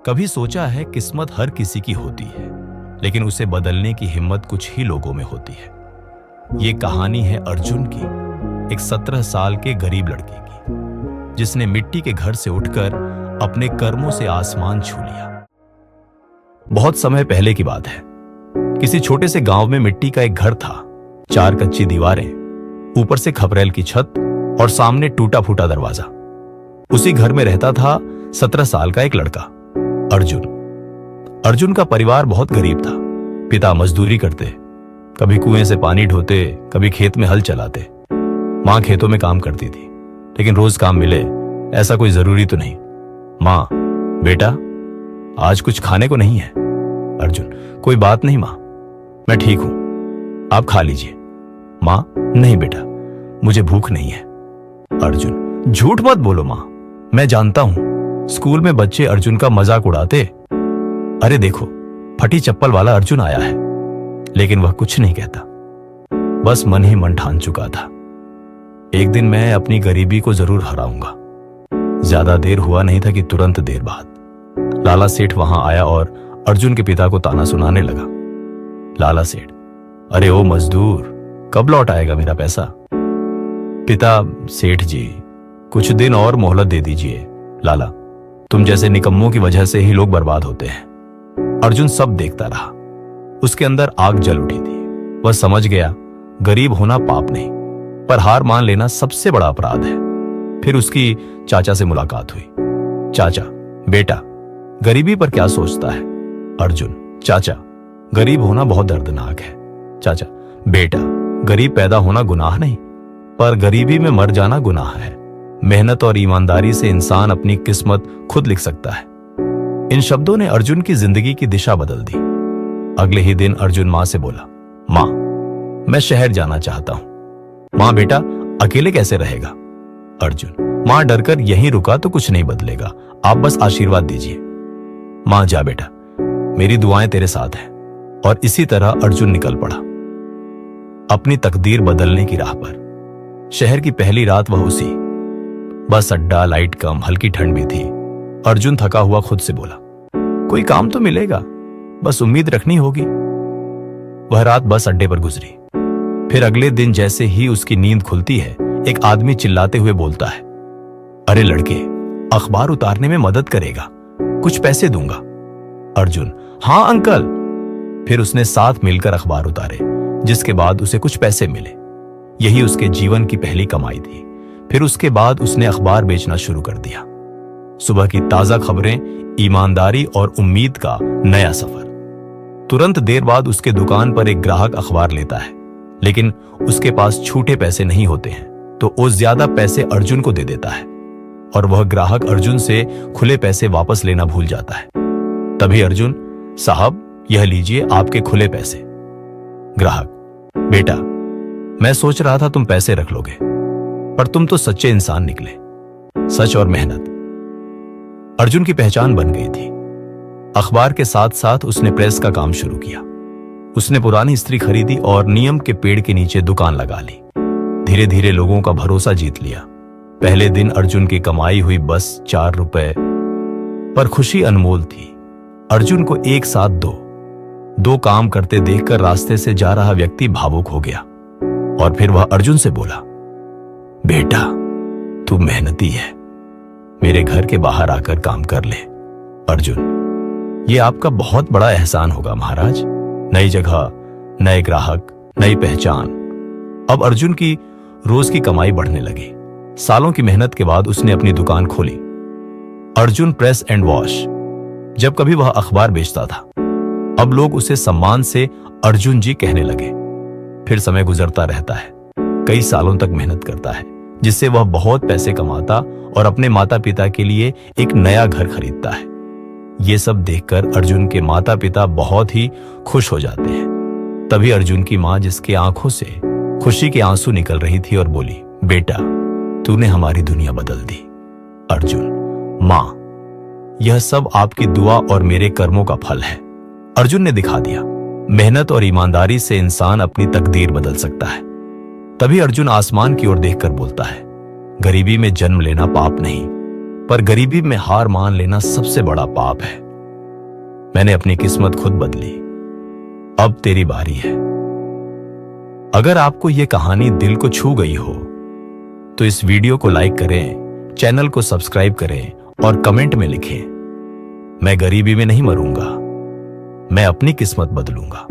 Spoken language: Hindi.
कभी सोचा है किस्मत हर किसी की होती है, लेकिन उसे बदलने की हिम्मत कुछ ही लोगों में होती है। ये कहानी है अर्जुन की, एक 17 साल के गरीब लड़के की, जिसने मिट्टी के घर से उठकर अपने कर्मों से आसमान छू लिया। बहुत समय पहले की बात है। किसी छोटे से गांव में मिट्टी का एक घर था। 4 कच्ची दीवारें, ऊपर से खपरेल की छत और सामने टूटा फूटा दरवाजा। उसी घर में रहता था 17 साल का एक लड़का, अर्जुन। अर्जुन का परिवार बहुत गरीब था। पिता मजदूरी करते, कभी कुएं से पानी ढोते, कभी खेत में हल चलाते। मां खेतों में काम करती थी, लेकिन रोज काम मिले ऐसा कोई जरूरी तो नहीं। मां, बेटा आज कुछ खाने को नहीं है। अर्जुन, कोई बात नहीं मां, मैं ठीक हूं, आप खा लीजिए। मां, नहीं बेटा, मुझे भूख नहीं है। अर्जुन, झूठ मत बोलो मां, मैं जानता हूं स्कूल में बच्चे अर्जुन का मजाक उड़ाते। अरे देखो, फटी चप्पल वाला अर्जुन आया है। लेकिन वह कुछ नहीं कहता, बस मन ही मन ठान चुका था, एक दिन मैं अपनी गरीबी को जरूर हराऊंगा। ज्यादा देर हुआ नहीं था कि तुरंत देर बाद लाला सेठ वहां आया और अर्जुन के पिता को ताना सुनाने लगा। लाला सेठ, अरे ओ मजदूर, कब लौट आएगा मेरा पैसा? पिता, सेठ जी कुछ दिन और मोहलत दे दीजिए। लाला, तुम जैसे निकम्मों की वजह से ही लोग बर्बाद होते हैं। अर्जुन सब देखता रहा। उसके अंदर आग जल उठी थी। वह समझ गया गरीब होना पाप नहीं, पर हार मान लेना सबसे बड़ा अपराध है। फिर उसकी चाचा से मुलाकात हुई। चाचा, बेटा गरीबी पर क्या सोचता है? अर्जुन, चाचा गरीब होना बहुत दर्दनाक है। चाचा, बेटा गरीब पैदा होना गुनाह नहीं, पर गरीबी में मर जाना गुनाह है। मेहनत और ईमानदारी से इंसान अपनी किस्मत खुद लिख सकता है। इन शब्दों ने अर्जुन की जिंदगी की दिशा बदल दी। अगले ही दिन अर्जुन मां से बोला, मां, मैं शहर जाना चाहता हूं। मां, बेटा अकेले कैसे रहेगा? अर्जुन, मां डरकर यहीं रुका तो कुछ नहीं बदलेगा, आप बस आशीर्वाद दीजिए। मां, जा बेटा, मेरी दुआएं तेरे साथ हैं। और इसी तरह अर्जुन निकल पड़ा अपनी तकदीर बदलने की राह पर। शहर की पहली रात वह उसी बस अड्डा, लाइट कम, हल्की ठंड भी थी। अर्जुन थका हुआ खुद से बोला, कोई काम तो मिलेगा, बस उम्मीद रखनी होगी। वह रात बस अड्डे पर गुजरी। फिर अगले दिन जैसे ही उसकी नींद खुलती है, एक आदमी चिल्लाते हुए बोलता है, अरे लड़के, अखबार उतारने में मदद करेगा, कुछ पैसे दूंगा। अर्जुन, हां अंकल। फिर उसने साथ मिलकर अखबार उतारे, जिसके बाद उसे कुछ पैसे मिले। यही उसके जीवन की पहली कमाई थी। फिर उसके बाद उसने अखबार बेचना शुरू कर दिया। सुबह की ताजा खबरें, ईमानदारी और उम्मीद का नया सफर। तुरंत देर बाद उसके दुकान पर एक ग्राहक अखबार लेता है, लेकिन उसके पास छूटे पैसे नहीं होते हैं, तो वो ज्यादा पैसे अर्जुन को दे देता है और वह ग्राहक अर्जुन से खुले पैसे वापस लेना भूल जाता है। तभी अर्जुन, साहब यह लीजिए आपके खुले पैसे। ग्राहक, बेटा मैं सोच रहा था तुम पैसे रख लोगे, पर तुम तो सच्चे इंसान निकले। सच और मेहनत अर्जुन की पहचान बन गई थी। अखबार के साथ साथ उसने प्रेस का काम शुरू किया। उसने पुरानी इस्त्री खरीदी और नियम के पेड़ के नीचे दुकान लगा ली। धीरे धीरे लोगों का भरोसा जीत लिया। पहले दिन अर्जुन की कमाई हुई बस 4 रुपए, पर खुशी अनमोल थी। अर्जुन को एक साथ दो काम करते देखकर रास्ते से जा रहा व्यक्ति भावुक हो गया और फिर वह अर्जुन से बोला, बेटा तू मेहनती है, मेरे घर के बाहर आकर काम कर ले। अर्जुन, ये आपका बहुत बड़ा एहसान होगा महाराज। नई जगह, नए ग्राहक, नई पहचान। अब अर्जुन की रोज की कमाई बढ़ने लगी। सालों की मेहनत के बाद उसने अपनी दुकान खोली, अर्जुन प्रेस एंड वॉश। जब कभी वह अखबार बेचता था, अब लोग उसे सम्मान से अर्जुन जी कहने लगे। फिर समय गुजरता रहता है, कई सालों तक मेहनत करता है, जिससे वह बहुत पैसे कमाता और अपने माता पिता के लिए एक नया घर खरीदता है। ये सब देखकर अर्जुन के माता पिता बहुत ही खुश हो जाते हैं। तभी अर्जुन की मां, जिसके आंखों से खुशी के आंसू निकल रही थी, और बोली, बेटा तूने हमारी दुनिया बदल दी। अर्जुन, मां, यह सब आपकी दुआ और मेरे कर्मों का फल है। अर्जुन ने दिखा दिया, मेहनत और ईमानदारी से इंसान अपनी तकदीर बदल सकता है। तभी अर्जुन आसमान की ओर देखकर बोलता है, गरीबी में जन्म लेना पाप नहीं, पर गरीबी में हार मान लेना सबसे बड़ा पाप है। मैंने अपनी किस्मत खुद बदली। अब तेरी बारी है। अगर आपको यह कहानी दिल को छू गई हो तो इस वीडियो को लाइक करें, चैनल को सब्सक्राइब करें और कमेंट में लिखें, मैं गरीबी में नहीं मरूंगा, मैं अपनी किस्मत बदलूंगा।